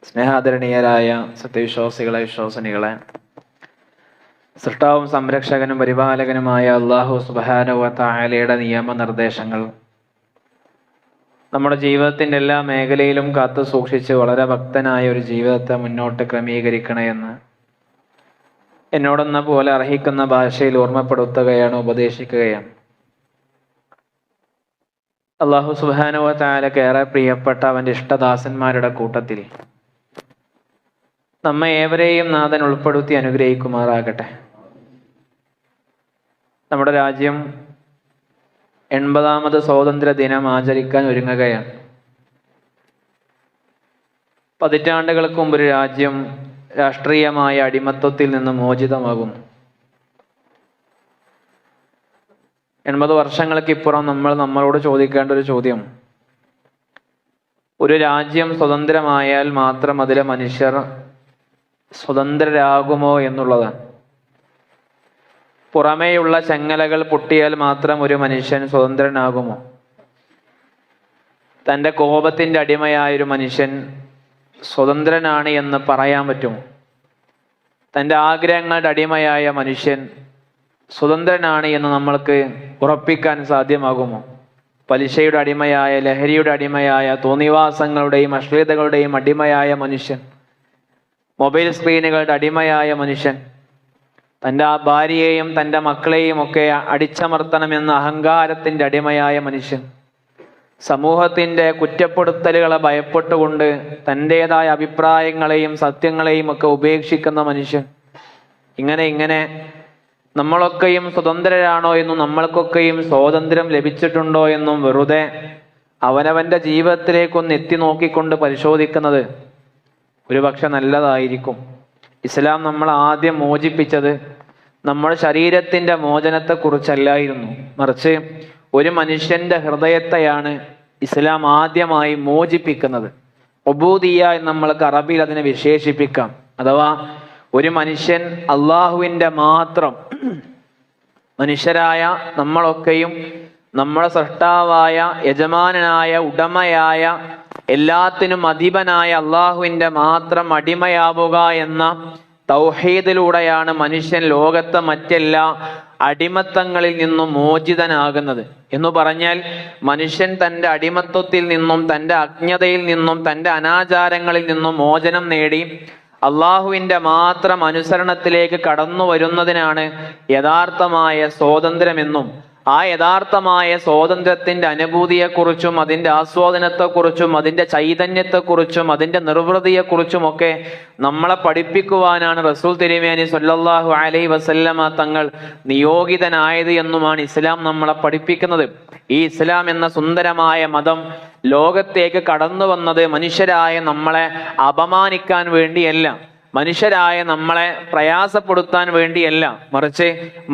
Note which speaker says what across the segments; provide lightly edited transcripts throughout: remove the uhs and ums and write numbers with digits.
Speaker 1: സ്നേഹാദരണീയരായ സത്യവിശ്വാസികളെ, വിശ്വാസിനികളെ, സൃഷ്ടാവും സംരക്ഷകനും പരിപാലകനുമായ അല്ലാഹു സുബ്ഹാനഹു വ തആലയുടെ നിയമനിർദ്ദേശങ്ങൾ നമ്മുടെ ജീവിതത്തിൻ്റെ എല്ലാ മേഖലയിലും കാത്തു സൂക്ഷിച്ച് വളരെ ഭക്തനായ ഒരു ജീവിതത്തെ മുന്നോട്ട് ക്രമീകരിക്കണമെന്ന് എന്നോടെന്ന പോലെ അർഹിക്കുന്ന ഭാഷയിൽ ഓർമ്മപ്പെടുത്തുകയാണ്, ഉപദേശിക്കുകയാണ്. അല്ലാഹു സുബ്ഹാനഹു വ തആലക്ക് ഏറെ പ്രിയപ്പെട്ട അവൻ്റെ ഇഷ്ടദാസന്മാരുടെ കൂട്ടത്തിൽ നമ്മെ ഏവരെയും നാഥൻ ഉൾപ്പെടുത്തി അനുഗ്രഹിക്കുമാറാകട്ടെ. നമ്മുടെ രാജ്യം 80ാമത് സ്വാതന്ത്ര്യ ദിനം ആചരിക്കാൻ ഒരുങ്ങുകയാണ്. പതിറ്റാണ്ടുകൾക്ക് മുമ്പ് ഒരു രാജ്യം രാഷ്ട്രീയമായ അടിമത്വത്തിൽ നിന്ന് മോചിതമാകുന്നു. 80 വർഷങ്ങൾക്കിപ്പുറം നമ്മളോട് ചോദിക്കേണ്ട ഒരു ചോദ്യം, ഒരു രാജ്യം സ്വതന്ത്രമായാൽ മാത്രം അതിലെ മനുഷ്യർ സ്വതന്ത്രരാകുമോ എന്നുള്ളതാണ്. പുറമേയുള്ള ചങ്ങലകൾ പൊട്ടിയാൽ മാത്രം ഒരു മനുഷ്യൻ സ്വതന്ത്രനാകുമോ? തൻ്റെ കോപത്തിൻ്റെ അടിമയായൊരു മനുഷ്യൻ സ്വതന്ത്രനാണ് എന്ന് പറയാൻ പറ്റുമോ? തൻ്റെ ആഗ്രഹങ്ങളുടെ അടിമയായ മനുഷ്യൻ സ്വതന്ത്രനാണ് എന്ന് നമ്മൾക്ക് ഉറപ്പിക്കാൻ സാധ്യമാകുമോ? പലിശയുടെ അടിമയായ, ലഹരിയുടെ അടിമയായ, തോന്നിവാസങ്ങളുടെയും അശ്ലീലതകളുടെയും അടിമയായ മനുഷ്യൻ, മൊബൈൽ സ്ക്രീനുകളുടെ അടിമയായ മനുഷ്യൻ, തൻ്റെ ഭാര്യയെയും തൻ്റെ മക്കളെയും ഒക്കെ അടിച്ചമർത്തണമെന്ന അഹങ്കാരത്തിൻ്റെ അടിമയായ മനുഷ്യൻ, സമൂഹത്തിൻ്റെ കുറ്റപ്പെടുത്തലുകളെ ഭയപ്പെട്ടുകൊണ്ട് തൻ്റേതായ അഭിപ്രായങ്ങളെയും സത്യങ്ങളെയും ഒക്കെ ഉപേക്ഷിക്കുന്ന മനുഷ്യൻ, ഇങ്ങനെ നമ്മളൊക്കെയും സ്വതന്ത്രരാണോ എന്നും നമ്മൾക്കൊക്കെയും സ്വാതന്ത്ര്യം ലഭിച്ചിട്ടുണ്ടോ എന്നും വെറുതെ അവനവൻ്റെ ജീവിതത്തിലേക്കൊന്ന് എത്തി നോക്കിക്കൊണ്ട് പരിശോധിക്കുന്നത് ഒരുപക്ഷെ നല്ലതായിരിക്കും. ഇസ്ലാം നമ്മൾ ആദ്യം മോചിപ്പിച്ചത് നമ്മുടെ ശരീരത്തിൻ്റെ മോചനത്തെക്കുറിച്ചല്ലായിരുന്നു, മറിച്ച് ഒരു മനുഷ്യൻ്റെ ഹൃദയത്തെയാണ് ഇസ്ലാം ആദ്യമായി മോചിപ്പിക്കുന്നത്. ഉബൂദിയ്യ എന്ന് നമ്മൾക്ക് അറബിയിൽ അതിനെ വിശേഷിപ്പിക്കാം. അഥവാ ഒരു മനുഷ്യൻ അള്ളാഹുവിൻ്റെ മാത്രം, മനുഷ്യരായ നമ്മളൊക്കെയും നമ്മുടെ സൃഷ്ടാവായ, യജമാനനായ, ഉടമയായ, എല്ലാത്തിനും അധിപനായ അള്ളാഹുവിൻ്റെ മാത്രം അടിമയാവുക എന്ന തൗഹീദിലൂടെയാണ് മനുഷ്യൻ ലോകത്തെ മറ്റെല്ലാ അടിമത്തങ്ങളിൽ നിന്നും മോചിതനാകുന്നത്. എന്ന് പറഞ്ഞാൽ മനുഷ്യൻ തൻ്റെ അടിമത്വത്തിൽ നിന്നും, തൻ്റെ അജ്ഞതയിൽ നിന്നും, തൻ്റെ അനാചാരങ്ങളിൽ നിന്നും മോചനം നേടി അള്ളാഹുവിൻ്റെ മാത്രം അനുസരണത്തിലേക്ക് കടന്നു വരുന്നതിനാണ് യഥാർത്ഥമായ സ്വാതന്ത്ര്യമെന്നും ആ യഥാർത്ഥമായ സ്വാതന്ത്ര്യത്തിൻ്റെ അനുഭൂതിയെക്കുറിച്ചും അതിൻ്റെ ആസ്വാദനത്തെക്കുറിച്ചും അതിൻ്റെ ചൈതന്യത്തെക്കുറിച്ചും അതിൻ്റെ നിർവൃതിയെക്കുറിച്ചുമൊക്കെ നമ്മളെ പഠിപ്പിക്കുവാനാണ് റസൂൽ തിരുമേനി സ്വല്ലല്ലാഹു അലൈഹി വസല്ലമ തങ്ങൾ നിയോഗിതനായത് എന്നുമാണ് ഇസ്ലാം നമ്മളെ പഠിപ്പിക്കുന്നത്. ഈ ഇസ്ലാം എന്ന സുന്ദരമായ മതം ലോകത്തേക്ക് കടന്നു വന്നത് മനുഷ്യരായ നമ്മളെ അപമാനിക്കാൻ വേണ്ടിയല്ല, മനുഷ്യരായ നമ്മളെ പ്രയാസപ്പെടുത്താൻ വേണ്ടിയല്ല, മറിച്ച്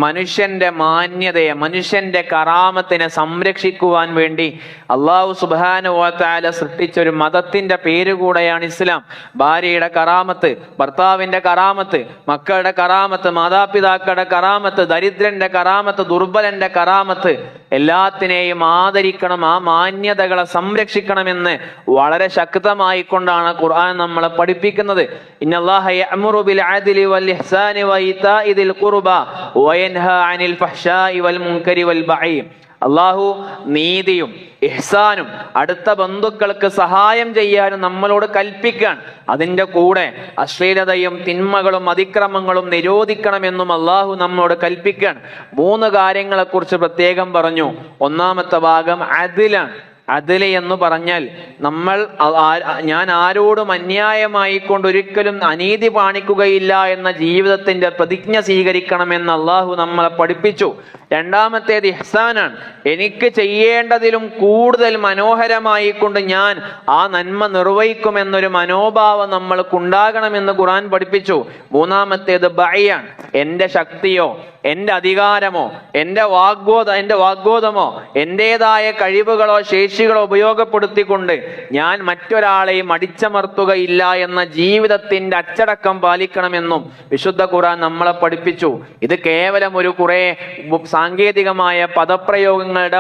Speaker 1: മനുഷ്യന്റെ മാന്യതയെ, മനുഷ്യന്റെ കറാമത്തിനെ സംരക്ഷിക്കുവാൻ വേണ്ടി അല്ലാഹു സുബ്ഹാനഹു വ തആല സൃഷ്ടിച്ചൊരു മതത്തിന്റെ പേര് കൂടെയാണ് ഇസ്ലാം. ഭാര്യയുടെ കറാമത്ത്, ഭർത്താവിന്റെ കറാമത്ത്, മക്കളുടെ കറാമത്ത്, മാതാപിതാക്കളുടെ കറാമത്ത്, ദരിദ്രന്റെ കറാമത്ത്, ദുർബലന്റെ കറാമത്ത്, എല്ലാത്തിനെയും ആദരിക്കണം, ആ മാന്യതകളെ സംരക്ഷിക്കണമെന്ന് വളരെ ശക്തമായി കൊണ്ടാണ് ഖുർആൻ നമ്മളെ പഠിപ്പിക്കുന്നത്. ഇന്നല്ലാഹ യഅ്മുറു ബിൽ അദ്ലി വൽ ഇഹ്സാനി വ ഈതാഇ ദിൽ ഖുർബ വയൻഹാ അനിൽ ഫഹ്ശാഇ വൽ മുൻകരി വൽ ബഈ. അല്ലാഹു നീതിയും ഇഹ്സാനും അടുത്ത ബന്ധുക്കൾക്ക് സഹായം ചെയ്യാനും നമ്മളോട് കൽപ്പിക്കാൻ, അതിൻ്റെ കൂടെ അശ്ലീലതയും തിന്മകളും അതിക്രമങ്ങളും നിരോധിക്കണമെന്നും അല്ലാഹു നമ്മോട് കൽപ്പിക്കാൻ. 3 കാര്യങ്ങളെക്കുറിച്ച് പ്രത്യേകം പറഞ്ഞു. ഒന്നാമത്തെ ഭാഗം അദ്ലാണ്. അദ്ല് എന്ന് പറഞ്ഞാൽ ഞാൻ ആരോടും അന്യായമായി കൊണ്ട് ഒരിക്കലും അനീതി കാണിക്കുകയില്ല എന്ന ജീവിതത്തിന്റെ പ്രതിജ്ഞ സ്വീകരിക്കണമെന്ന് അല്ലാഹു നമ്മളെ പഠിപ്പിച്ചു. രണ്ടാമത്തേത് ഇഹ്സാനാണ്. എനിക്ക് ചെയ്യേണ്ടതിലും കൂടുതൽ മനോഹരമായി കൊണ്ട് ഞാൻ ആ നന്മ നിർവഹിക്കുമെന്നൊരു മനോഭാവം നമ്മൾക്കുണ്ടാകണമെന്ന് ഖുർആൻ പഠിപ്പിച്ചു. മൂന്നാമത്തേത് ബഅയാണ്. എൻ്റെ ശക്തിയോ എൻ്റെ അധികാരമോ എൻ്റെ വാഗ്ബോധമോ എൻ്റെതായ കഴിവുകളോ ശേഷികളോ ഉപയോഗപ്പെടുത്തിക്കൊണ്ട് ഞാൻ മറ്റൊരാളെയും അടിച്ചമർത്തുകയില്ല എന്ന ജീവിതത്തിന്റെ അച്ചടക്കം പാലിക്കണമെന്നും വിശുദ്ധ ഖുർആൻ നമ്മളെ പഠിപ്പിച്ചു. ഇത് കേവലം ഒരു കുറെ സാങ്കേതികമായ പദപ്രയോഗങ്ങളുടെ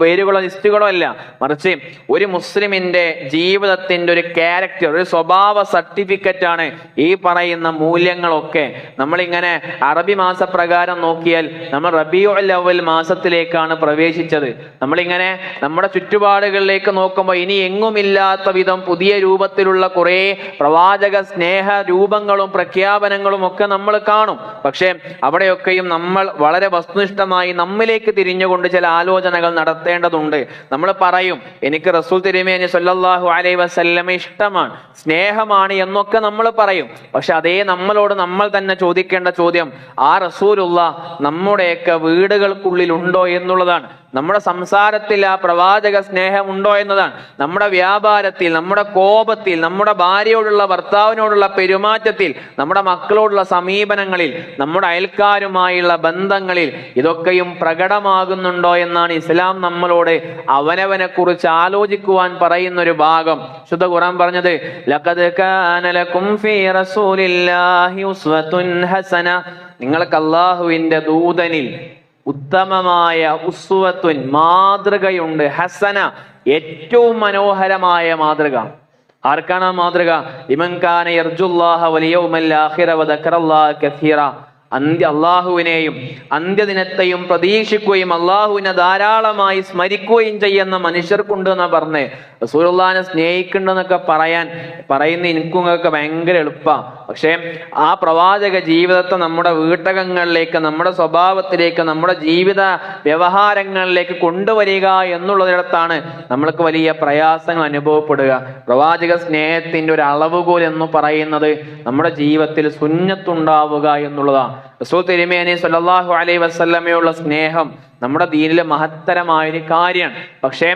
Speaker 1: പേരുകളോ ലിസ്റ്റുകളോ അല്ല, മറിച്ച് ഒരു മുസ്ലിമിന്റെ ജീവിതത്തിന്റെ ഒരു ക്യാരക്ടർ, ഒരു സ്വഭാവ സർട്ടിഫിക്കറ്റ് ആണ് ഈ പറയുന്ന മൂല്യങ്ങളൊക്കെ. നമ്മളിങ്ങനെ അറബി മാസപ്രകാരം നോക്കിയാൽ നമ്മൾ റബീഉൽ അവ്വൽ മാസത്തിലേക്കാണ് പ്രവേശിച്ചത്. നമ്മളിങ്ങനെ നമ്മുടെ ചുറ്റുപാടുകളിലേക്ക് നോക്കുമ്പോൾ ഇനി എങ്ങുമില്ലാത്ത വിധം പുതിയ രൂപത്തിലുള്ള കുറെ പ്രവാചക സ്നേഹ രൂപങ്ങളും പ്രഖ്യാപനങ്ങളും ഒക്കെ നമ്മൾ കാണും. പക്ഷെ അവിടെയൊക്കെയും നമ്മൾ വളരെ വസ്തുനിഷ്ഠമായി നമ്മിലേക്ക് തിരിഞ്ഞുകൊണ്ട് ചില ആലോചനകൾ നടത്തേണ്ടതുണ്ട്. നമ്മൾ പറയും എനിക്ക് റസൂൽ തിരുമേനി സ്വല്ലല്ലാഹു അലൈഹി വസല്ലമ ഇഷ്ടമാണ്, സ്നേഹമാണ് എന്നൊക്കെ നമ്മൾ പറയും. പക്ഷെ അതേ നമ്മളോട് നമ്മൾ തന്നെ ചോദിക്കേണ്ട ചോദ്യം, ആ റസൂലുള്ള നമ്മുടെയൊക്കെ വീടുകൾക്കുള്ളിൽ ഉണ്ടോ എന്നുള്ളതാണ്. നമ്മുടെ സംസാരത്തിൽ ആ പ്രവാചക സ്നേഹമുണ്ടോ എന്നതാണ്. നമ്മുടെ വ്യാപാരത്തിൽ, നമ്മുടെ കോപത്തിൽ, നമ്മുടെ ഭാര്യയോടുള്ള ഭർത്താവിനോടുള്ള പെരുമാറ്റത്തിൽ, നമ്മുടെ മക്കളോടുള്ള സമീപനങ്ങളിൽ, നമ്മുടെ അയൽക്കാരുമായുള്ള ബന്ധങ്ങളിൽ ഇതൊക്കെയും പ്രകടമാകുന്നുണ്ടോ എന്നാണ് ഇസ്ലാം നമ്മളോട് അവനവനെ കുറിച്ച് ആലോചിക്കുവാൻ പറയുന്ന ഒരു ഭാഗം. ശുദ്ധ ഖുർആൻ പറഞ്ഞത് ലഖദ് കാന ലകും ഫീ റസൂലില്ലാഹി ഉസ്വത്തുൻ ഹസന, നിങ്ങൾക്ക് അല്ലാഹുവിന്റെ ദൂതനിൽ ഉത്തമമായ ഉസ്വത്തുൻ മാതൃകയുണ്ട്, ഹസന ഏറ്റവും മനോഹരമായ മാതൃക. ആർക്കാണ് ആ മാതൃക? ലിമൻ കാന യർജുല്ലാഹ വൽ യൗമൽ ആഖിറ വദക്കറല്ലാഹ കസീറ, അള്ളാഹുവിനെയും അന്ത്യദിനത്തെയും പ്രതീക്ഷിക്കുകയും അള്ളാഹുവിനെ ധാരാളമായി സ്മരിക്കുകയും ചെയ്യുന്ന മനുഷ്യർക്കുണ്ട് എന്നാ പറഞ്ഞേ. റസൂലുള്ളാഹിനെ സ്നേഹിക്കുന്നുണ്ടെന്നൊക്കെ പറയുന്ന എനിക്കൊക്കെ ഭയങ്കര എളുപ്പമാണ്. പക്ഷെ ആ പ്രവാചക ജീവിതത്തെ നമ്മുടെ വീട്ടകങ്ങളിലേക്ക്, നമ്മുടെ സ്വഭാവത്തിലേക്ക്, നമ്മുടെ ജീവിത വ്യവഹാരങ്ങളിലേക്ക് കൊണ്ടുവരിക എന്നുള്ളതിടത്താണ് നമ്മൾക്ക് വലിയ പ്രയാസങ്ങൾ അനുഭവപ്പെടുക. പ്രവാചക സ്നേഹത്തിന്റെ ഒരു അളവുകോൽ എന്ന് പറയുന്നത് നമ്മുടെ ജീവിതത്തിൽ സുന്നത്തുണ്ടാവുക എന്നുള്ളതാണ്. റസൂൽ തിരുമേനി സ്വല്ലല്ലാഹു അലൈഹി വസല്ലമയുള്ള സ്നേഹം നമ്മുടെ ദീനിലെ മഹത്തരമായൊരു കാര്യമാണ്. പക്ഷേ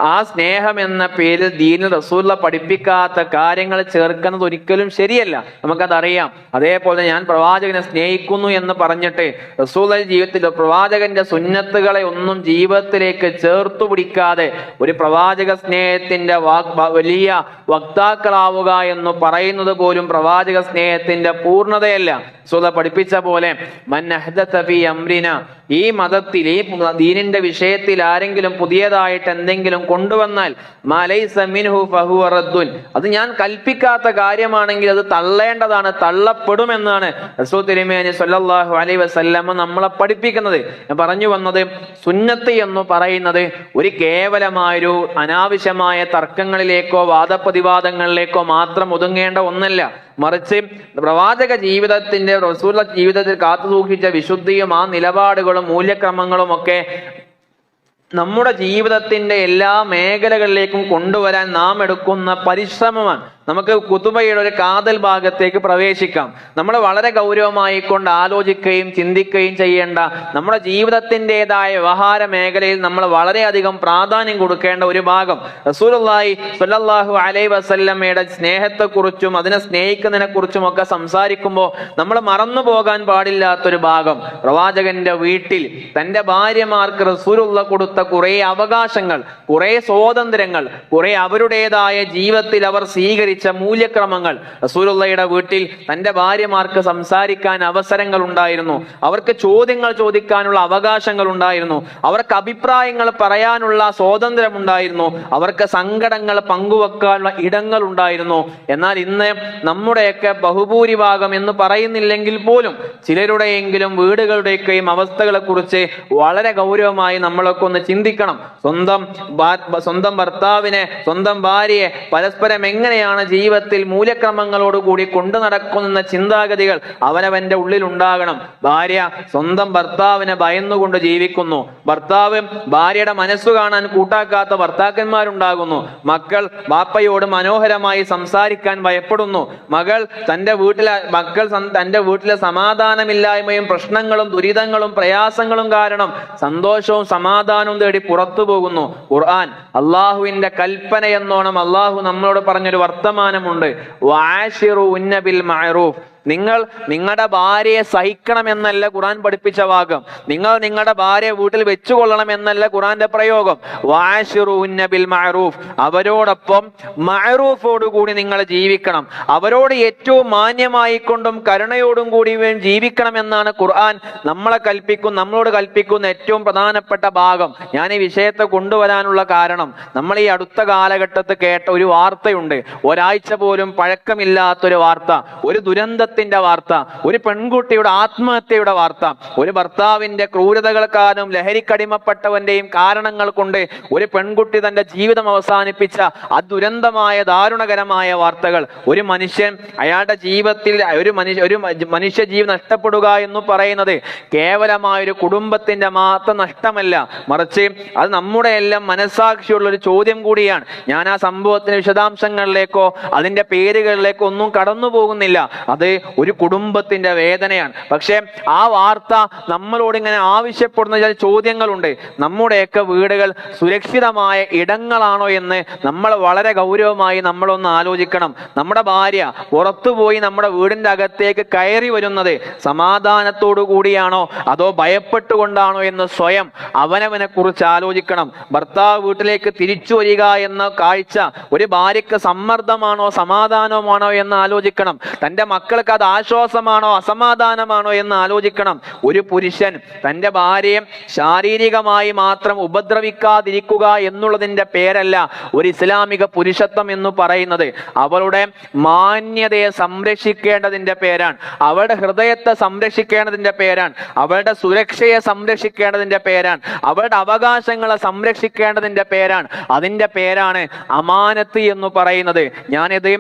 Speaker 1: ആ സ്നേഹം എന്ന പേരിൽ ദീനിൽ റസൂലുള്ളാഹി പഠിപ്പിക്കാത്ത കാര്യങ്ങൾ ചേർക്കുന്നത് ഒരിക്കലും ശരിയല്ല, നമുക്കതറിയാം. അതേപോലെ ഞാൻ പ്രവാചകനെ സ്നേഹിക്കുന്നു എന്ന് പറഞ്ഞിട്ട് റസൂലുള്ളാഹി ജീവിതത്തിൽ പ്രവാചകന്റെ സുന്നത്തുകളെ ഒന്നും ജീവിതത്തിലേക്ക് ചേർത്തു പിടിക്കാതെ ഒരു പ്രവാചക സ്നേഹത്തിന്റെ വലിയ വക്താക്കളാവുക എന്ന് പറയുന്നത് പോലും പ്രവാചക സ്നേഹത്തിന്റെ പൂർണ്ണതയല്ല. റസൂലുള്ളാഹി പഠിപ്പിച്ച പോലെ മൻ അഹ്ദത ഫീ അംരിന, ഈ മതത്തിൽ, ഈ ദീനിന്റെ വിഷയത്തിൽ ആരെങ്കിലും പുതിയതായിട്ട് എന്തെങ്കിലും കൊണ്ടുവന്നാൽ മാലൈസ മിൻഹു ഫഹുവ റദ്ദുൻ, അത് ഞാൻ കൽപ്പിക്കാത്ത കാര്യമാണെങ്കിൽ അത് തള്ളേണ്ടതാണ്, തള്ളപ്പെടുമെന്നാണ് റസൂൽ തിരുമേനി സ്വല്ലല്ലാഹു അലൈഹി വസല്ലമ നമ്മളെ പഠിപ്പിക്കുന്നത്. ഞാൻ പറഞ്ഞു വന്നത്, സുന്നത്ത് എന്ന് പറയുന്നത് ഒരു കേവലമായൊരു അനാവശ്യമായ തർക്കങ്ങളിലേക്കോ വാദപ്രതിവാദങ്ങളിലേക്കോ മാത്രം ഒതുങ്ങേണ്ട ഒന്നല്ല, മറിച്ച് പ്രവാചക ജീവിതത്തിന്റെ, റസൂലുള്ളാഹി ജീവിതത്തിൽ കാത്തു സൂക്ഷിച്ച വിശുദ്ധിയും ആ നിലപാടുകളും മൂല്യക്രമങ്ങളും ഒക്കെ നമ്മുടെ ജീവിതത്തിന്റെ എല്ലാ മേഖലകളിലേക്കും കൊണ്ടുവരാൻ നാം എടുക്കുന്ന പരിശ്രമമാണ്. നമുക്ക് കുതുബയുടെ ഒരു കാതൽ ഭാഗത്തേക്ക് പ്രവേശിക്കാം. നമ്മൾ വളരെ ഗൗരവമായിക്കൊണ്ട് ആലോചിക്കുകയും ചിന്തിക്കുകയും ചെയ്യേണ്ട, നമ്മുടെ ജീവിതത്തിൻ്റെതായ വ്യവഹാര മേഖലയിൽ നമ്മൾ വളരെയധികം പ്രാധാന്യം കൊടുക്കേണ്ട ഒരു ഭാഗം, റസൂലുള്ളാഹി സ്വല്ലല്ലാഹു അലൈഹി വസല്ലമയുടെ സ്നേഹത്തെക്കുറിച്ചും അതിനെ സ്നേഹിക്കുന്നതിനെ കുറിച്ചും ഒക്കെ സംസാരിക്കുമ്പോൾ നമ്മൾ മറന്നു പോകാൻ പാടില്ലാത്തൊരു ഭാഗം, പ്രവാചകന്റെ വീട്ടിൽ തന്റെ ഭാര്യമാർക്ക് റസൂലുള്ളാഹി കൊടുത്ത കുറെ അവകാശങ്ങൾ, കുറെ സ്വാതന്ത്ര്യങ്ങൾ, കുറെ അവരുടേതായ ജീവിതത്തിൽ അവർ സ്വീകരിച്ച മൂല്യക്രമങ്ങൾ. റസൂലുള്ളാഹിയുടെ വീട്ടിൽ തന്റെ ഭാര്യമാർക്ക് സംസാരിക്കാൻ അവസരങ്ങൾ ഉണ്ടായിരുന്നു, അവർക്ക് ചോദ്യങ്ങൾ ചോദിക്കാനുള്ള അവകാശങ്ങൾ ഉണ്ടായിരുന്നു, അവർക്ക് അഭിപ്രായങ്ങൾ പറയാനുള്ള സ്വാതന്ത്ര്യം ഉണ്ടായിരുന്നു, അവർക്ക് സങ്കടങ്ങൾ പങ്കുവെക്കാനുള്ള ഇടങ്ങൾ ഉണ്ടായിരുന്നു. എന്നാൽ ഇന്ന് നമ്മുടെയൊക്കെ ബഹുഭൂരിഭാഗം എന്ന് പറയുന്നില്ലെങ്കിൽ പോലും ചിലരുടെയെങ്കിലും വീടുകളുടെയൊക്കെയും അവസ്ഥകളെ കുറിച്ച് വളരെ ഗൗരവമായി നമ്മളൊക്കെ ഒന്ന് ചിന്തിക്കണം. സ്വന്തം ഭർത്താവിനെ, സ്വന്തം ഭാര്യയെ പരസ്പരം എങ്ങനെയാണ് ജീവിതത്തിൽ മൂല്യക്രമങ്ങളോടുകൂടി കൊണ്ടു നടക്കുന്ന ചിന്താഗതികൾ അവനവന്റെ ഉള്ളിൽ ഉണ്ടാകണം. ഭാര്യ സ്വന്തം ഭർത്താവിനെ ഭയന്നുകൊണ്ട് ജീവിക്കുന്നു, ഭർത്താവ് ഭാര്യയുടെ മനസ്സു കാണാൻ കൂട്ടാക്കാത്ത ഭർത്താക്കന്മാരുണ്ടാകുന്നു, മക്കൾ ബാപ്പയോട് മനോഹരമായി സംസാരിക്കാൻ ഭയപ്പെടുന്നു, തന്റെ വീട്ടിലെ സമാധാനമില്ലായ്മയും പ്രശ്നങ്ങളും ദുരിതങ്ങളും പ്രയാസങ്ങളും കാരണം സന്തോഷവും സമാധാനവും തേടി പുറത്തു പോകുന്നു. ഖുർആൻ അള്ളാഹുവിന്റെ കൽപ്പന എന്നോണം അള്ളാഹു നമ്മളോട് പറഞ്ഞൊരു വർത്തമാനമുണ്ട്, വഅശിറുന്ന ബിൽ മഅറൂഫ്, നിങ്ങൾ നിങ്ങളുടെ ഭാര്യയെ സഹിക്കണമെന്നല്ല ഖുർആൻ പഠിപ്പിച്ച ഭാഗം. നിങ്ങൾ നിങ്ങളുടെ ഭാര്യയെ വീട്ടിൽ വെച്ചുകൊള്ളണം എന്നല്ല ഖുർആന്റെ പ്രയോഗം. വഅശിറുഹുന്ന ബിൽ മഅറൂഫ്, അവരോടൊപ്പം മഅറൂഫോട് കൂടി നിങ്ങൾ ജീവിക്കണം. അവരോട് ഏറ്റവും മാന്യമായി കൊണ്ടും കരുണയോടും കൂടി ജീവിക്കണം എന്നാണ് ഖുർആൻ നമ്മളോട് കൽപ്പിക്കുന്ന ഏറ്റവും പ്രധാനപ്പെട്ട ഭാഗം. ഞാൻ ഈ വിഷയത്തെ കൊണ്ടുവരാനുള്ള കാരണം, നമ്മൾ ഈ അടുത്ത കാലഘട്ടത്തിൽ കേട്ട ഒരു വാർത്തയുണ്ട്. ഒരാഴ്ച പോലും പഴക്കമില്ലാത്തൊരു വാർത്ത, ഒരു ദുരന്തത്തിന്റെ വാർത്ത, ഒരു പെൺകുട്ടിയുടെ ആത്മഹത്യയുടെ വാർത്ത. ഒരു ഭർത്താവിന്റെ ക്രൂരതകൾ കാരണം, ലഹരിക്കടിമപ്പെട്ടവന്റെയും കാരണങ്ങൾ കൊണ്ട് ഒരു പെൺകുട്ടി തന്റെ ജീവിതം അവസാനിപ്പിച്ച ദുരന്തമായ ദാരുണകരമായ വാർത്തകൾ. ഒരു മനുഷ്യൻ അയാളുടെ ജീവിതത്തിൽ ഒരു മനുഷ്യ ജീവൻ നഷ്ടപ്പെടുക എന്ന് പറയുന്നത് കേവലമായ ഒരു കുടുംബത്തിന്റെ മാത്രം നഷ്ടമല്ല, മറിച്ച് അത് നമ്മുടെ എല്ലാം മനസാക്ഷിയുള്ള ഒരു ചോദ്യം കൂടിയാണ്. ഞാൻ ആ സംഭവത്തിന്റെ വിശദാംശങ്ങളിലേക്കോ അതിന്റെ പേരുകളിലേക്കോ ഒന്നും കടന്നു പോകുന്നില്ല. അത് ഒരു കുടുംബത്തിന്റെ വേദനയാണ്. പക്ഷെ ആ വാർത്ത നമ്മളോട് ഇങ്ങനെ ആവശ്യപ്പെടുന്ന ചില ചോദ്യങ്ങളുണ്ട്. നമ്മുടെയൊക്കെ വീടുകൾ സുരക്ഷിതമായ ഇടങ്ങളാണോ എന്ന് നമ്മൾ വളരെ ഗൗരവമായി നമ്മളൊന്ന് ആലോചിക്കണം. നമ്മുടെ ഭാര്യ പുറത്തുപോയി നമ്മുടെ വീടിന്റെ അകത്തേക്ക് കയറി വരുന്നത് സമാധാനത്തോടു കൂടിയാണോ അതോ ഭയപ്പെട്ടുകൊണ്ടാണോ എന്ന് സ്വയം അവനവനെ കുറിച്ച് ആലോചിക്കണം. ഭർത്താവ് വീട്ടിലേക്ക് തിരിച്ചു വരിക എന്ന കാഴ്ച ഒരു ഭാര്യയ്ക്ക് സമ്മർദ്ദമാണോ സമാധാനമാണോ എന്ന് ആലോചിക്കണം. തന്റെ മക്കൾക്ക് അത് ആശ്വാസമാണോ അസമാധാനമാണോ എന്ന് ആലോചിക്കണം. ഒരു പുരുഷൻ തന്റെ ഭാര്യയെ ശാരീരികമായി മാത്രം ഉപദ്രവിക്കാതിരിക്കുക എന്നുള്ളതിന്റെ പേരല്ല ഒരു ഇസ്ലാമിക പുരുഷത്വം എന്ന് പറയുന്നത്. അവളുടെ മാന്യതയെ സംരക്ഷിക്കേണ്ടതിന്റെ പേരാണ്, അവളുടെ ഹൃദയത്തെ സംരക്ഷിക്കേണ്ടതിന്റെ പേരാണ്, അവളുടെ സുരക്ഷയെ സംരക്ഷിക്കേണ്ടതിന്റെ പേരാണ്, അവളുടെ അവകാശങ്ങളെ സംരക്ഷിക്കേണ്ടതിന്റെ പേരാണ്. അതിന്റെ പേരാണ് അമാനത്ത് എന്ന് പറയുന്നത്. ഞാനിത്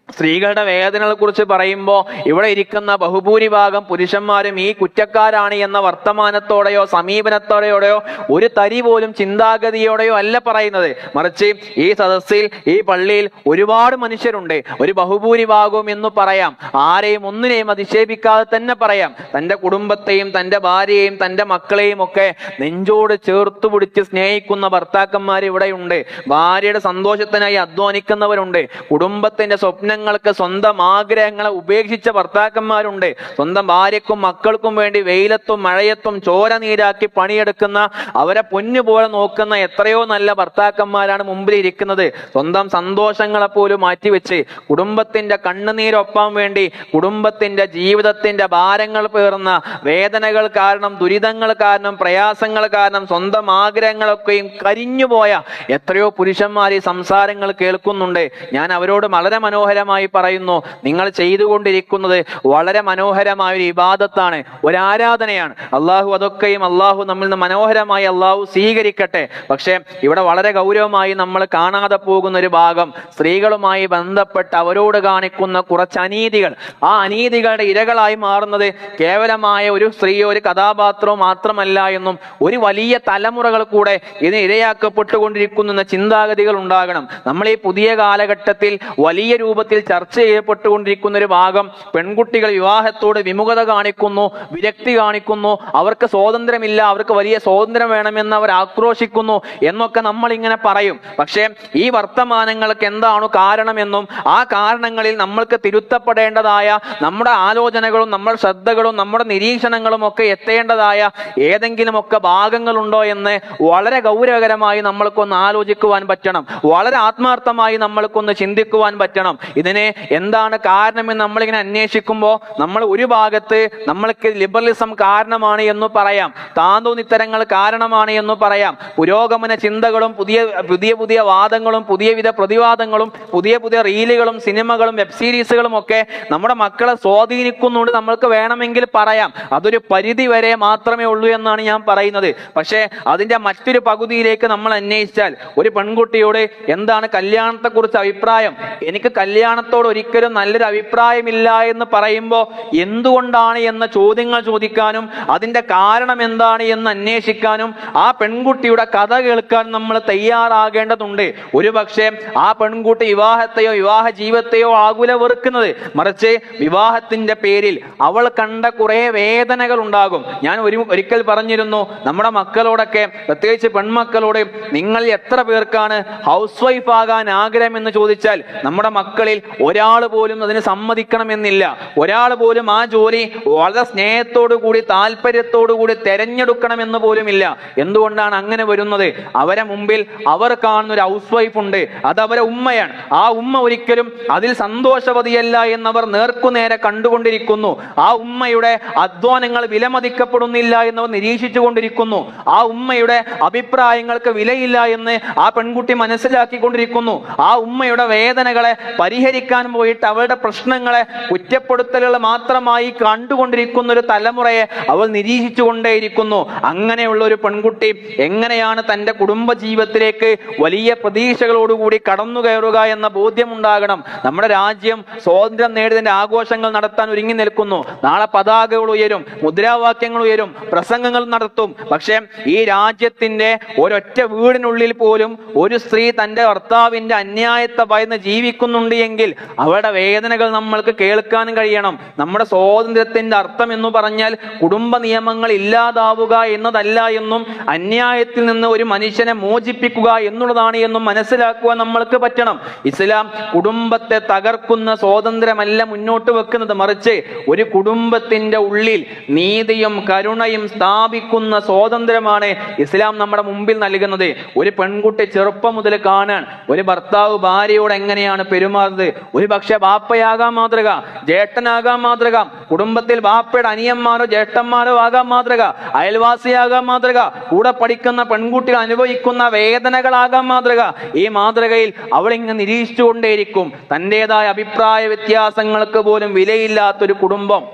Speaker 1: സ്ത്രീകളുടെ വേദനകളെ കുറിച്ച് പറയുമ്പോൾ ഇവിടെ ഇരിക്കുന്ന ബഹുഭൂരിഭാഗം പുരുഷന്മാരും ഈ കുറ്റക്കാരാണ് എന്ന വർത്തമാനത്തോടെയോ സമീപനത്തോടെയോ ഒരു തരി പോലും ചിന്താഗതിയോടെയോ അല്ല പറയുന്നത്. മറിച്ച് ഈ സദസ്സിൽ ഈ പള്ളിയിൽ ഒരുപാട് മനുഷ്യരുണ്ട്. ഒരു ബഹുഭൂരിഭാഗവും എന്ന് പറയാം, ആരെയും ഒന്നിനെയും അധിക്ഷേപിക്കാതെ തന്നെ പറയാം. തൻ്റെ കുടുംബത്തെയും തൻ്റെ ഭാര്യയെയും തൻ്റെ മക്കളെയും ഒക്കെ നെഞ്ചോട് ചേർത്ത് പിടിച്ച് സ്നേഹിക്കുന്ന ഭർത്താക്കന്മാർ ഇവിടെയുണ്ട്. ഭാര്യയുടെ സന്തോഷത്തിനായി അധ്വാനിക്കുന്നവരുണ്ട്. കുടുംബത്തിന്റെ സ്വപ്നങ്ങൾക്ക് സ്വന്തം ആഗ്രഹങ്ങളെ ഉപേക്ഷിച്ച ഭർത്താക്കന്മാരുണ്ട്. സ്വന്തം ഭാര്യക്കും മക്കൾക്കും വേണ്ടി വെയിലത്തും മഴയത്തും ചോര നീരാക്കി പണിയെടുക്കുന്ന, അവരെ പൊന്നുപോലെ നോക്കുന്ന എത്രയോ നല്ല ഭർത്താക്കന്മാരാണ് മുമ്പിൽ ഇരിക്കുന്നത്. സ്വന്തം സന്തോഷങ്ങളെ പോലും മാറ്റിവെച്ച് കുടുംബത്തിന്റെ കണ്ണുനീരൊപ്പാൻ വേണ്ടി, കുടുംബത്തിന്റെ ജീവിതത്തിന്റെ ഭാരങ്ങൾ പേർന്ന വേദനകൾ കാരണം, ദുരിതങ്ങൾ കാരണം, പ്രയാസങ്ങൾ കാരണം സ്വന്തം ആഗ്രഹങ്ങളൊക്കെയും കരിഞ്ഞുപോയ എത്രയോ പുരുഷന്മാർ ഈ സംസാരങ്ങൾ കേൾക്കുന്നുണ്ട്. ഞാൻ അവരോട് വളരെ മനോഹരമായി പറയുന്നു, നിങ്ങൾ ചെയ്തുകൊണ്ടിരിക്കുന്നത് വളരെ മനോഹരമായ ഒരു ഇബാദത്താണ്, ഒരു ആരാധനയാണ്. അള്ളാഹു അതൊക്കെയും അള്ളാഹു നമ്മിൽ നിന്ന് മനോഹരമായി അള്ളാഹു സ്വീകരിക്കട്ടെ. പക്ഷെ ഇവിടെ വളരെ ഗൗരവമായി നമ്മൾ കാണാതെ പോകുന്ന ഒരു ഭാഗം, സ്ത്രീകളുമായി ബന്ധപ്പെട്ട് അവരോട് കാണിക്കുന്ന കുറച്ച് അനീതികൾ. ആ അനീതികളുടെ ഇരകളായി മാറുന്നത് കേവലമായ ഒരു സ്ത്രീയോ ഒരു കഥാപാത്രവും മാത്രമല്ല എന്നും, ഒരു വലിയ തലമുറകൾ കൂടെ ഇതിന് ഇരയാക്കപ്പെട്ടുകൊണ്ടിരിക്കുന്നു എന്ന ചിന്താഗതികൾ ഉണ്ടാകണം. നമ്മൾ ഈ പുതിയ കാലഘട്ടത്തിൽ വലിയ രൂപത്തിൽ ചർച്ച ചെയ്യപ്പെട്ടുകൊണ്ടിരിക്കുന്ന ഒരു ഭാഗം, പെൺകുട്ടികൾ വിവാഹത്തോട് വിമുഖത കാണിക്കുന്നു, വിരക്തി കാണിക്കുന്നു, അവർക്ക് സ്വാതന്ത്ര്യമില്ല, അവർക്ക് വലിയ സ്വാതന്ത്ര്യം വേണമെന്ന് അവർ ആക്രോശിക്കുന്നു എന്നൊക്കെ നമ്മൾ ഇങ്ങനെ പറയും. പക്ഷേ ഈ വർത്തമാനങ്ങൾക്ക് എന്താണ് കാരണമെന്നും ആ കാരണങ്ങളിൽ നമ്മൾക്ക് തിരുത്തപ്പെടേണ്ടതായ നമ്മുടെ ആലോചനകളും നമ്മുടെ ശ്രദ്ധകളും നമ്മുടെ നിരീക്ഷണങ്ങളും ഒക്കെ എത്തേണ്ടതായ ഏതെങ്കിലുമൊക്കെ ഭാഗങ്ങളുണ്ടോ എന്ന് വളരെ ഗൗരവകരമായി നമ്മൾക്കൊന്ന് ആലോചിക്കുവാൻ പറ്റണം. വളരെ ആത്മാർത്ഥമായി നമ്മൾക്കൊന്ന് ചിന്തിക്കുവാൻ പറ്റണം. ഇതിന് എന്താണ് കാരണമെന്ന് നമ്മളിങ്ങനെ അന്വേഷിക്കുമ്പോൾ നമ്മൾ ഒരു ഭാഗത്ത് നമ്മൾക്ക് ലിബറലിസം കാരണമാണ് എന്ന് പറയാം, താന്തോന്നിത്തരങ്ങൾ കാരണമാണ് എന്ന് പറയാം, പുരോഗമന ചിന്തകളും പുതിയ വാദങ്ങളും പുതിയവിധ പ്രതിവാദങ്ങളും പുതിയ റീലുകളും സിനിമകളും വെബ് സീരീസുകളും ഒക്കെ നമ്മുടെ മക്കളെ സ്വാധീനിക്കുന്നുണ്ട് നമ്മൾക്ക് വേണമെങ്കിൽ പറയാം. അതൊരു പരിധി വരെ മാത്രമേ ഉള്ളൂ എന്നാണ് ഞാൻ പറയുന്നത്. പക്ഷേ അതിന്റെ മറ്റൊരു പകുതിയിലേക്ക് നമ്മൾ അന്വേഷിച്ചാൽ, ഒരു പെൺകുട്ടിയോട് എന്താണ് കല്യാണത്തെക്കുറിച്ച് അഭിപ്രായം, എനിക്ക് കല്യാണത്തോട് ഒരിക്കലും നല്ലൊരു അഭിപ്രായമില്ല എന്ന് പറയുമ്പോൾ എന്തുകൊണ്ടാണ് എന്ന ചോദ്യങ്ങൾ ചോദിക്കാനും അതിന്റെ കാരണം എന്താണ് എന്ന് അന്വേഷിക്കാനും ആ പെൺകുട്ടിയുടെ കഥ കേൾക്കാൻ നമ്മൾ തയ്യാറാകേണ്ടതുണ്ട്. ഒരു പക്ഷേ ആ പെൺകുട്ടി വിവാഹത്തെയോ വിവാഹ ജീവിതത്തെയോ ആകുല വെറുക്കുന്നത്, മറിച്ച് വിവാഹത്തിന്റെ പേരിൽ അവൾ കണ്ട കുറെ വേദനകൾ ഉണ്ടാകും. ഞാൻ ഒരിക്കൽ പറഞ്ഞിരുന്നു, നമ്മുടെ മക്കളോടൊക്കെ, പ്രത്യേകിച്ച് പെൺമക്കളോട്, നിങ്ങൾ എത്ര പേർക്കാണ് ഹൗസ് വൈഫ് ആകാൻ ആഗ്രഹം എന്ന് ചോദിച്ചാൽ നമ്മുടെ മക്കളിൽ ഒരാൾ പോലും അതിന് സമ്മതിക്കണമെന്നില്ല. ഒരാൾ പോലും ആ ജോലി വളരെ സ്നേഹത്തോടു കൂടി താല്പര്യത്തോടു കൂടി തെരഞ്ഞെടുക്കണമെന്ന് പോലുമില്ല. എന്തുകൊണ്ടാണ് അങ്ങനെ വരുന്നത്? അവരെ മുമ്പിൽ അവർ കാണുന്ന ഒരു ഹൗസ് വൈഫ് ഉണ്ട്, അത് അവരെ ഉമ്മയാണ്. ആ ഉമ്മ ഒരിക്കലും അതിൽ സന്തോഷവതിയല്ല എന്നവർ നേർക്കുനേരെ കണ്ടുകൊണ്ടിരിക്കുന്നു. ആ ഉമ്മയുടെ അധ്വാനങ്ങൾ വിലമതിക്കപ്പെടുന്നില്ല എന്നവർ നിരീക്ഷിച്ചു കൊണ്ടിരിക്കുന്നു. ആ ഉമ്മയുടെ അഭിപ്രായങ്ങൾക്ക് വിലയില്ല എന്ന് ആ പെൺകുട്ടി മനസ്സിലാക്കിക്കൊണ്ടിരിക്കുന്നു. ആ ഉമ്മയുടെ വേദനകളെ പരിഹരിക്കാൻ പോയിട്ട് അവളുടെ പ്രശ്നങ്ങളെ കുറ്റപ്പെടുത്തലുകൾ മാത്രമായി കണ്ടുകൊണ്ടിരിക്കുന്ന ഒരു തലമുറയെ അവൾ നിരീക്ഷിച്ചു കൊണ്ടേയിരിക്കുന്നു. അങ്ങനെയുള്ള ഒരു പെൺകുട്ടി എങ്ങനെയാണ് തൻ്റെ കുടുംബ ജീവിതത്തിലേക്ക് വലിയ പ്രതീക്ഷകളോടുകൂടി കടന്നു കയറുക എന്ന ബോധ്യമുണ്ടാകണം. നമ്മുടെ രാജ്യം സ്വാതന്ത്ര്യം നേടിയതിന്റെ ആഘോഷങ്ങൾ നടത്താൻ ഒരുങ്ങി നിൽക്കുന്നു. നാളെ പതാകകൾ ഉയരും, മുദ്രാവാക്യങ്ങൾ ഉയരും, പ്രസംഗങ്ങൾ നടത്തും. പക്ഷെ ഈ രാജ്യത്തിന്റെ ഒരൊറ്റ വീടിനുള്ളിൽ പോലും ഒരു സ്ത്രീ തന്റെ ഭർത്താവിന്റെ അന്യായത്തെ ഭയന്ന് ജീവിക്കുന്നുണ്ട് എങ്കിൽ അവരുടെ വേദനകൾ നമ്മൾക്ക് കേൾക്കാൻ കഴിയണം. നമ്മുടെ സ്വാതന്ത്ര്യത്തിന്റെ അർത്ഥം എന്ന് പറഞ്ഞാൽ കുടുംബ നിയമങ്ങൾ ഇല്ലാതാവുക എന്നതല്ല എന്നും അന്യായത്തിൽ നിന്ന് ഒരു മനുഷ്യനെ മോചിപ്പിക്കുക എന്നുള്ളതാണ് എന്നും മനസ്സിലാക്കുവാൻ നമ്മൾക്ക് പറ്റണം. ഇസ്ലാം കുടുംബത്തെ തകർക്കുന്ന സ്വാതന്ത്ര്യമല്ല മുന്നോട്ട് വെക്കുന്നത്, മറിച്ച് ഒരു കുടുംബത്തിന്റെ ഉള്ളിൽ നീതിയും കരുണയും സ്ഥാപിക്കുന്ന സ്വാതന്ത്ര്യമാണ് ഇസ്ലാം നമ്മുടെ മുമ്പിൽ നൽകുന്നത്. ഒരു പെൺകുട്ടി ചെറുപ്പം മുതൽ കാണാൻ ഒരു ഭർത്താവ് ഭാര്യയോട് എങ്ങനെയാണ് പെരുമാറുന്നത്. ഒരു പക്ഷെ ബാപ്പയാകാൻ മാതൃക, ജ്യേഷ്ഠനാകാൻ മാതൃക, കുടുംബത്തിൽ ബാപ്പയുടെ അനിയന്മാരോ ജ്യേഷ്ഠന്മാരോ ആകാൻ മാതൃക, അയൽവാസിയാകാൻ മാതൃക, കൂടെ പഠിക്കുന്ന പെൺകുട്ടികൾ അനുഭവിക്കുന്ന വേദനകളാകാൻ മാതൃക. ഈ മാതൃകയിൽ അവളിങ്ങനെ നിരീക്ഷിച്ചുകൊണ്ടേയിരിക്കും. തൻ്റെതായ അഭിപ്രായ വ്യത്യാസങ്ങൾക്ക് പോലും വിലയില്ലാത്തൊരു കുടുംബം.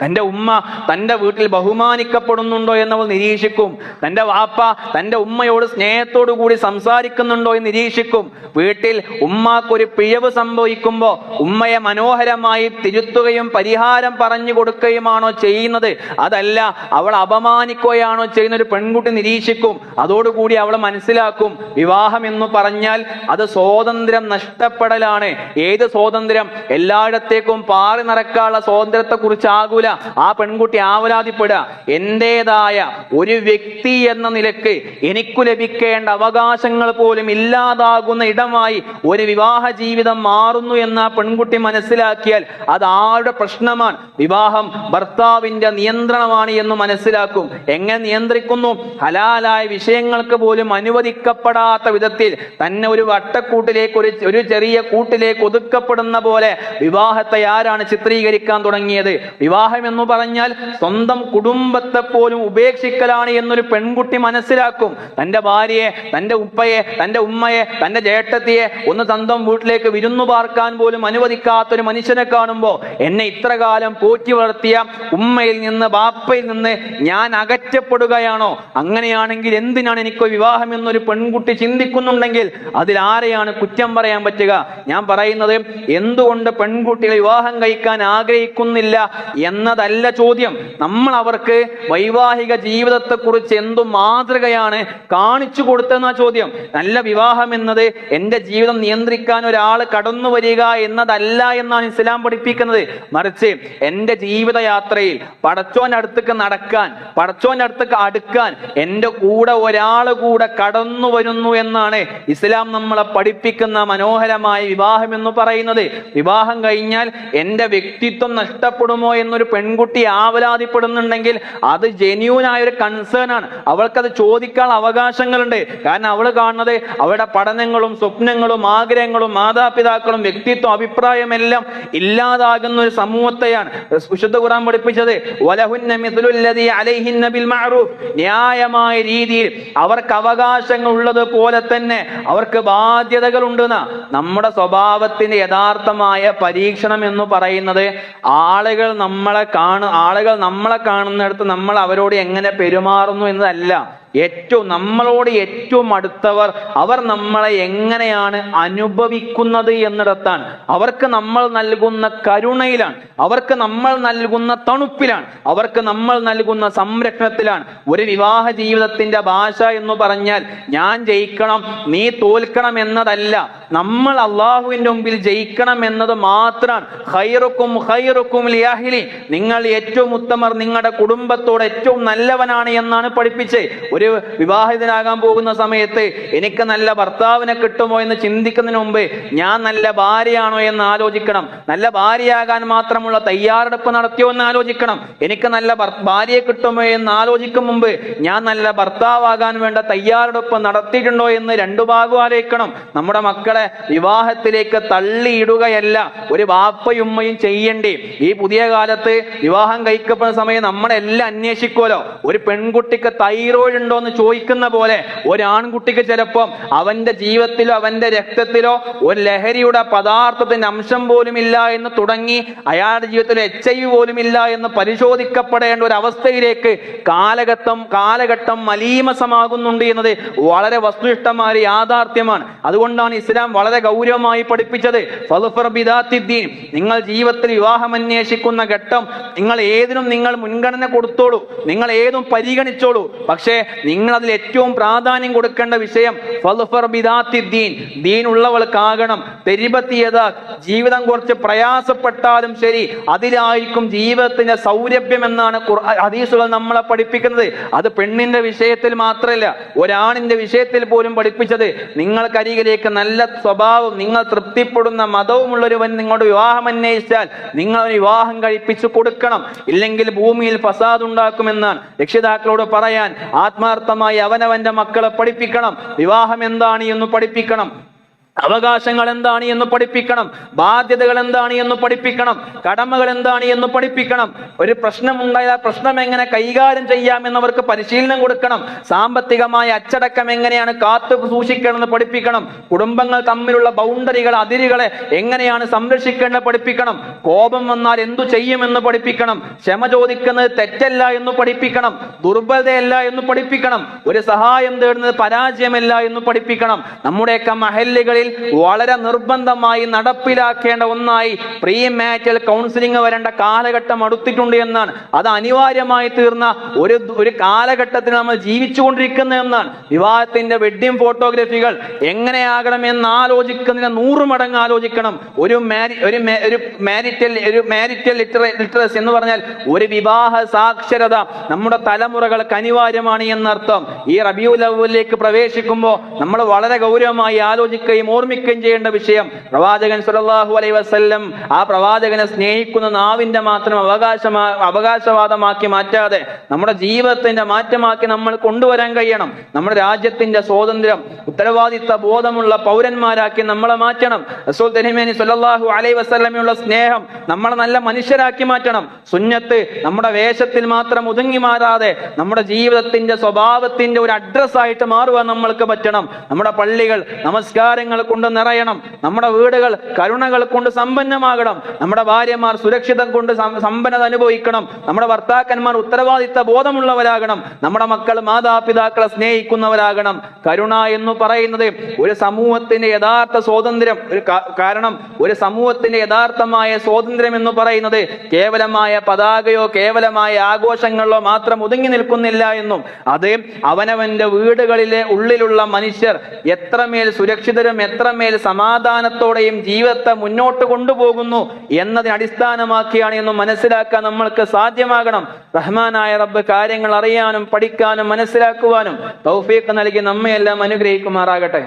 Speaker 1: തൻ്റെ ഉമ്മ തൻ്റെ വീട്ടിൽ ബഹുമാനിക്കപ്പെടുന്നുണ്ടോ എന്നവൾ നിരീക്ഷിക്കും. തൻ്റെ വാപ്പ തൻ്റെ ഉമ്മയോട് സ്നേഹത്തോടു കൂടി സംസാരിക്കുന്നുണ്ടോ എന്ന് നിരീക്ഷിക്കും. വീട്ടിൽ ഉമ്മാക്കൊരു പിഴവ് സംഭവിക്കുമ്പോൾ ഉമ്മയെ മനോഹരമായി തിരുത്തുകയും പരിഹാരം പറഞ്ഞു കൊടുക്കുകയുമാണോ ചെയ്യുന്നത്, അതല്ല അവൾ അപമാനിക്കുകയാണോ ചെയ്യുന്ന ഒരു പെൺകുട്ടി നിരീക്ഷിക്കും. അതോടുകൂടി അവൾ മനസ്സിലാക്കും, വിവാഹം എന്ന് പറഞ്ഞാൽ അത് സ്വാതന്ത്ര്യം നഷ്ടപ്പെടലാണ്. ഏത് സ്വാതന്ത്ര്യം? എല്ലായിടത്തേക്കും പാറി നടക്കാനുള്ള സ്വാതന്ത്ര്യത്തെ കുറിച്ചാകൂല ആ പെൺകുട്ടി ആവലാതിപ്പെടുക. എന്റേതായ ഒരു വ്യക്തി എന്ന നിലക്ക് എനിക്ക് ലഭിക്കേണ്ട അവകാശങ്ങൾ പോലും ഇല്ലാതാകുന്ന ഇടമായി ഒരു വിവാഹ ജീവിതം മാറുന്നു എന്ന് ആ പെൺകുട്ടി മനസ്സിലാക്കിയാൽ അത് ആരുടെ പ്രശ്നമാണ്? വിവാഹം ഭർത്താവിന്റെ നിയന്ത്രണമാണ് എന്ന് മനസ്സിലാക്കും. എങ്ങനെ നിയന്ത്രിക്കുന്നു? ഹലാലായ വിഷയങ്ങൾക്ക് പോലും അനുവദിക്കപ്പെടാത്ത വിധത്തിൽ തന്നെ ഒരു വട്ടക്കൂട്ടിലേക്ക് ഒരു ചെറിയ കൂട്ടിലേക്ക് ഒതുക്കപ്പെടുന്ന പോലെ വിവാഹത്തെ ആരാണ് ചിത്രീകരിക്കാൻ തുടങ്ങിയത്? വിവാഹം എന്ന് പറഞ്ഞാൽ സ്വന്തം കുടുംബത്തെ പോലും ഉപേക്ഷിക്കലാണ് എന്നൊരു പെൺകുട്ടി മനസ്സിലാക്കും. തന്റെ ഭാര്യയെ, തന്റെ ഉപ്പയെ, തന്റെ ഉമ്മയെ, തന്റെ ജേഷ്ഠത്തിയെ ഒന്ന് സ്വന്തം വീട്ടിലേക്ക് വിരുന്നു പാർക്കാൻ പോലും അനുവദിക്കാത്തൊരു മനുഷ്യനെ കാണുമ്പോൾ എന്നെ ഇത്ര കാലം പോറ്റി വളർത്തിയ ഉമ്മയിൽ നിന്ന് ബാപ്പയിൽ നിന്ന് ഞാൻ അകറ്റപ്പെടുകയാണോ? അങ്ങനെയാണെങ്കിൽ എന്തിനാണ് എനിക്ക് വിവാഹം എന്നൊരു പെൺകുട്ടി ചിന്തിക്കുന്നുണ്ടെങ്കിൽ അതിൽ ആരെയാണ് കുറ്റം പറയാൻ പറ്റുക? ഞാൻ പറയുന്നത്, എന്തുകൊണ്ട് പെൺകുട്ടികൾ വിവാഹം കഴിക്കാൻ ആഗ്രഹിക്കുന്നില്ല എന്നതല്ല ചോദ്യം. നമ്മൾ അവർക്ക് വൈവാഹിക ജീവിതത്തെ കുറിച്ച് എന്തു മാതൃകയാണ് കാണിച്ചു കൊടുത്തെന്ന ചോദ്യം. നല്ല വിവാഹം എന്നത് എൻ്റെ ജീവിതം നിയന്ത്രിക്കാൻ ഒരാൾ കടന്നു വരിക എന്നതല്ല എന്നാണ് ഇസ്ലാം പഠിപ്പിക്കുന്നത്. മറിച്ച് എൻ്റെ ജീവിതയാത്രയിൽ പടച്ചോന്റെ അടുത്തേക്ക് നടക്കാൻ, പടച്ചോന്റെ അടുത്തേക്ക് അടുക്കാൻ എൻ്റെ കൂടെ ഒരാൾ കൂടെ കടന്നു വരുന്നു എന്നാണ് ഇസ്ലാം നമ്മളെ പഠിപ്പിക്കുന്ന മനോഹരമായ വിവാഹം എന്ന് പറയുന്നത്. വിവാഹം കഴിഞ്ഞാൽ എൻ്റെ വ്യക്തിത്വം നഷ്ടപ്പെടുമോ എന്നൊരു പെൺകുട്ടി ആവലാതിപ്പെടുന്നുണ്ടെങ്കിൽ അത് ജെന്യൂനായ ഒരു കൺസേൺ ആണ്. അവൾക്കത് ചോദിക്കാൻ അവകാശങ്ങളുണ്ട്. കാരണം അവൾ കാണുന്നത് അവളുടെ പഠനങ്ങളും സ്വപ്നങ്ങളും ആഗ്രഹങ്ങളും മാതാപിതാക്കളും വ്യക്തിത്വം അഭിപ്രായമെല്ലാം ഇല്ലാതാകുന്ന ഒരു സമൂഹത്തെയാണ് വിശുദ്ധ ഖുർആൻ പഠിപ്പിച്ചത്. വലഹുന്ന മിസ്ലുല്ലദീ അലൈഹിന്ന ബിൽ മഅറൂഫ്, ന്യായമായ രീതിയിൽ അവർക്ക് അവകാശങ്ങൾ ഉള്ളത് പോലെ തന്നെ അവർക്ക് ബാധ്യതകൾ ഉണ്ടെന്ന. നമ്മുടെ സ്വഭാവത്തിന്റെ യഥാർത്ഥമായ പരീക്ഷണം എന്ന് പറയുന്നത് ആളുകൾ നമ്മളെ കാണുന്നിടത്ത് നമ്മൾ അവരോട് എങ്ങനെ പെരുമാറുന്നു എന്നതല്ല. നമ്മളോട് ഏറ്റവും അടുത്തവർ അവർ നമ്മളെ എങ്ങനെയാണ് അനുഭവിക്കുന്നത് എന്നിടത്താണ്. അവർക്ക് നമ്മൾ നൽകുന്ന കരുണയിലാണ്, അവർക്ക് നമ്മൾ നൽകുന്ന തണുപ്പിലാണ്, അവർക്ക് നമ്മൾ നൽകുന്ന സംരക്ഷണത്തിലാണ്. ഒരു വിവാഹ ജീവിതത്തിന്റെ ഭാഷ എന്ന് പറഞ്ഞാൽ ഞാൻ ജയിക്കണം നീ തോൽക്കണം എന്നതല്ല. നമ്മൾ അള്ളാഹുവിന്റെ മുമ്പിൽ ജയിക്കണം എന്നത് മാത്രമാണ്. ഖൈറുക്കും ഖൈറുക്കും ലിഅഹ്ലി, നിങ്ങൾ ഏറ്റവും ഉത്തമർ നിങ്ങളുടെ കുടുംബത്തോട് ഏറ്റവും നല്ലവനാണ് എന്നാണ് പഠിപ്പിച്ചത്. ഒരു വിവാഹിതനാകാൻ പോകുന്ന സമയത്ത് എനിക്ക് നല്ല ഭർത്താവിനെ കിട്ടുമോ എന്ന് ചിന്തിക്കുന്നതിന് മുമ്പ് ഞാൻ നല്ല ഭാര്യയാണോ എന്ന് ആലോചിക്കണം. നല്ല ഭാര്യയാകാൻ മാത്രമുള്ള തയ്യാറെടുപ്പ് നടത്തിയോ എന്ന് ആലോചിക്കണം. എനിക്ക് നല്ല ഭാര്യയെ കിട്ടുമോ എന്ന് ആലോചിക്കും മുമ്പ് ഞാൻ നല്ല ഭർത്താവാകാൻ വേണ്ട തയ്യാറെടുപ്പ് നടത്തിയിട്ടുണ്ടോ എന്ന് രണ്ടു ഭാഗവും ആലോചിക്കണം. നമ്മുടെ മക്കളെ വിവാഹത്തിലേക്ക് തള്ളിയിടുകയല്ല ഒരു വാപ്പയുമ്മയും ചെയ്യേണ്ടി. ഈ പുതിയ കാലത്ത് വിവാഹം കഴിക്കപ്പെടുന്ന സമയം നമ്മളെല്ലാം അന്വേഷിക്കുമല്ലോ. ഒരു പെൺകുട്ടിക്ക് തൈറോയിഡ് ഉണ്ടോ എന്ന് ചോദിക്കുന്ന പോലെ ഒരു ആൺകുട്ടിക്ക് ചിലപ്പം അവന്റെ ജീവിതത്തിലോ അവന്റെ രക്തത്തിലോ ഒരു ലഹരിയുടെ പദാർത്ഥത്തിന്റെ അംശം പോലും ഇല്ല എന്ന് തുടങ്ങി അയാളുടെ ജീവിതത്തിൽ HIV പോലും ഇല്ല എന്ന് പരിശോധിക്കപ്പെടേണ്ട ഒരു അവസ്ഥയിലേക്ക് കാലഘട്ടം മലീമസമാകുന്നുണ്ട് എന്നത് വളരെ വസ്തുനിഷ്ഠമായ യാഥാർത്ഥ്യമാണ്. അതുകൊണ്ടാണ് ഇസ്ലാം വളരെ ഗൗരവമായി പഠിപ്പിച്ചത്. നിങ്ങൾ ജീവിതത്തിൽ വിവാഹം അന്വേഷിക്കുന്ന ഘട്ടം നിങ്ങൾ ഏതിനും നിങ്ങൾ മുൻഗണന കൊടുത്തോളൂ, നിങ്ങൾ ഏതും പരിഗണിച്ചോളൂ. പക്ഷേ നിങ്ങൾ അതിൽ ഏറ്റവും പ്രാധാന്യം കൊടുക്കേണ്ട വിഷയം ദീൻ ഉള്ളവൾക്കാകണം. ജീവിതം കുറച്ച് പ്രയാസപ്പെട്ടാലും ശരി അതിലായിരിക്കും ജീവിതത്തിന്റെ സൗരഭ്യം എന്നാണ് ഹദീസുകൾ നമ്മളെ പഠിപ്പിക്കുന്നത്. അത് പെണ്ണിന്റെ വിഷയത്തിൽ മാത്രമല്ല, ഒരാണിന്റെ വിഷയത്തിൽ പോലും പഠിപ്പിച്ചത് നിങ്ങൾക്കരികിലേക്ക് നല്ല സ്വഭാവം, നിങ്ങൾ തൃപ്തിപ്പെടുന്ന മതവുമുള്ളൊരുവൻ നിങ്ങളുടെ വിവാഹം അന്വേഷിച്ചാൽ നിങ്ങൾ വിവാഹം കഴിപ്പിച്ചു കൊടുക്കണം. ഇല്ലെങ്കിൽ ഭൂമിയിൽ ഫസാദ് ഉണ്ടാക്കുമെന്നാണ് രക്ഷിതാക്കളോട് പറയാൻ ആത്മാർത്ഥമായി അവനവന്റെ മക്കളെ പഠിപ്പിക്കണം. വിവാഹം എന്താണ് എന്ന് പഠിപ്പിക്കണം, അവകാശങ്ങൾ എന്താണ് എന്ന് പഠിപ്പിക്കണം, ബാധ്യതകൾ എന്താണ് എന്ന് പഠിപ്പിക്കണം, കടമകൾ എന്താണ് എന്ന് പഠിപ്പിക്കണം. ഒരു പ്രശ്നമുണ്ടായാൽ പ്രശ്നം എങ്ങനെ കൈകാര്യം ചെയ്യാമെന്നവർക്ക് പരിശീലനം കൊടുക്കണം. സാമ്പത്തികമായ അച്ചടക്കം എങ്ങനെയാണ് കാത്തു സൂക്ഷിക്കണമെന്ന് പഠിപ്പിക്കണം. കുടുംബങ്ങൾ തമ്മിലുള്ള ബൗണ്ടറികൾ, അതിരുകളെ എങ്ങനെയാണ് സംരക്ഷിക്കേണ്ടത് പഠിപ്പിക്കണം. കോപം വന്നാൽ എന്തു ചെയ്യുമെന്ന് പഠിപ്പിക്കണം. ക്ഷമ ചോദിക്കുന്നത് തെറ്റല്ല എന്ന് പഠിപ്പിക്കണം. ദുർബലതയല്ല എന്ന് പഠിപ്പിക്കണം. ഒരു സഹായം തേടുന്നത് പരാജയമല്ല എന്ന് പഠിപ്പിക്കണം. നമ്മുടെയൊക്കെ മഹല്ലുകളിൽ വളരെ നിർബന്ധമായി നടപ്പിലാക്കേണ്ട ഒന്നായി പ്രീ മാരിറ്റൽ കൗൺസിലിംഗ് വരേണ്ട കാലഘട്ടം അടുത്തിട്ടുണ്ട് എന്നാണ്. അത് അനിവാര്യമായി തീർന്ന ഒരു കാലഘട്ടത്തിൽ നമ്മൾ ജീവിച്ചുകൊണ്ടിരിക്കുന്നത് എന്നാണ്. വിവാഹത്തിന്റെ വെഡ്ഡിംഗ് ഫോട്ടോഗ്രാഫികൾ എങ്ങനെയാകണം എന്ന് ആലോചിക്കുന്നതിന് 100 മടങ്ങ് ആലോചിക്കണം. ഒരു മാരിറ്റൽ ലിറ്ററസി എന്ന് പറഞ്ഞാൽ ഒരു വിവാഹ സാക്ഷരത നമ്മുടെ തലമുറകൾക്ക് അനിവാര്യമാണ് എന്നർത്ഥം. ഈ റബീഉൽ അവ്വലിലേക്ക് പ്രവേശിക്കുമ്പോൾ നമ്മൾ വളരെ ഗൗരവമായി ആലോചിക്കുകയും ഓർമ്മിക്കുകയും ചെയ്യേണ്ട വിഷയം, പ്രവാചകൻ സല്ലല്ലാഹു അലൈഹി വസല്ലം ആ പ്രവാചകനെ സ്നേഹിക്കുന്ന നാവിന്റെ മാത്രം അവകാശവാദമാക്കി മാറ്റാതെ നമ്മുടെ ജീവിതത്തിന്റെ മാറ്റമാക്കി നമ്മൾ കൊണ്ടുവരാൻ കഴിയണം. നമ്മുടെ രാജ്യത്തിന്റെ സ്വാതന്ത്ര്യം ഉത്തരവാദിത്ത ബോധമുള്ള പൗരന്മാരാക്കി നമ്മളെ മാറ്റണം. റസൂൽ തിരുമേനി സല്ലല്ലാഹു അലൈഹി വസല്ലമയുള്ള സ്നേഹം നമ്മളെ നല്ല മനുഷ്യരാക്കി മാറ്റണം. സുന്നത്ത് നമ്മുടെ വേഷത്തിൽ മാത്രം ഒതുങ്ങി മാറാതെ നമ്മുടെ ജീവിതത്തിന്റെ സ്വഭാവത്തിന്റെ ഒരു അഡ്രസ്സായിട്ട് മാറുവാൻ നമ്മൾക്ക് പറ്റണം. നമ്മുടെ പള്ളികൾ നമസ്കാരങ്ങൾ കൊണ്ട് നിറയണം. നമ്മുടെ വീടുകൾ കരുണകൾ കൊണ്ട് സമ്പന്നമാകണം. നമ്മുടെ ഭാര്യമാർ സുരക്ഷിതം കൊണ്ട് സമ്പന്നത അനുഭവിക്കണം. നമ്മുടെ ഭർത്താക്കന്മാർ ഉത്തരവാദിത്ത ബോധമുള്ളവരാകണം. നമ്മുടെ മക്കൾ മാതാപിതാക്കളെ സ്നേഹിക്കുന്നവരാകണം. കരുണ എന്ന് പറയുന്നത് ഒരു സമൂഹത്തിന്റെ യഥാർത്ഥ സ്വാതന്ത്ര്യം. കാരണം ഒരു സമൂഹത്തിന്റെ യഥാർത്ഥമായ സ്വാതന്ത്ര്യം എന്ന് പറയുന്നത് കേവലമായ പതാകയോ കേവലമായ ആഘോഷങ്ങളിലോ മാത്രം ഒതുങ്ങി നിൽക്കുന്നില്ല എന്നും അത് അവനവന്റെ വീടുകളിലെ ഉള്ളിലുള്ള മനുഷ്യർ എത്രമേൽ സുരക്ഷിതരും എത്രമേൽ സമാധാനത്തോടെയും ജീവിതത്തെ മുന്നോട്ട് കൊണ്ടുപോകുന്നു എന്നതിനെ അടിസ്ഥാനമാക്കിയാണ് എന്ന് മനസ്സിലാക്കാൻ നമ്മൾക്ക് സാധ്യമാകണം. റഹ്മാനായ റബ്ബ് കാര്യങ്ങൾ അറിയാനും പഠിക്കാനും മനസ്സിലാക്കുവാനും തൗഫീഖ് നൽകി നമ്മയെല്ലാം അനുഗ്രഹിക്കുമാറാകട്ടെ.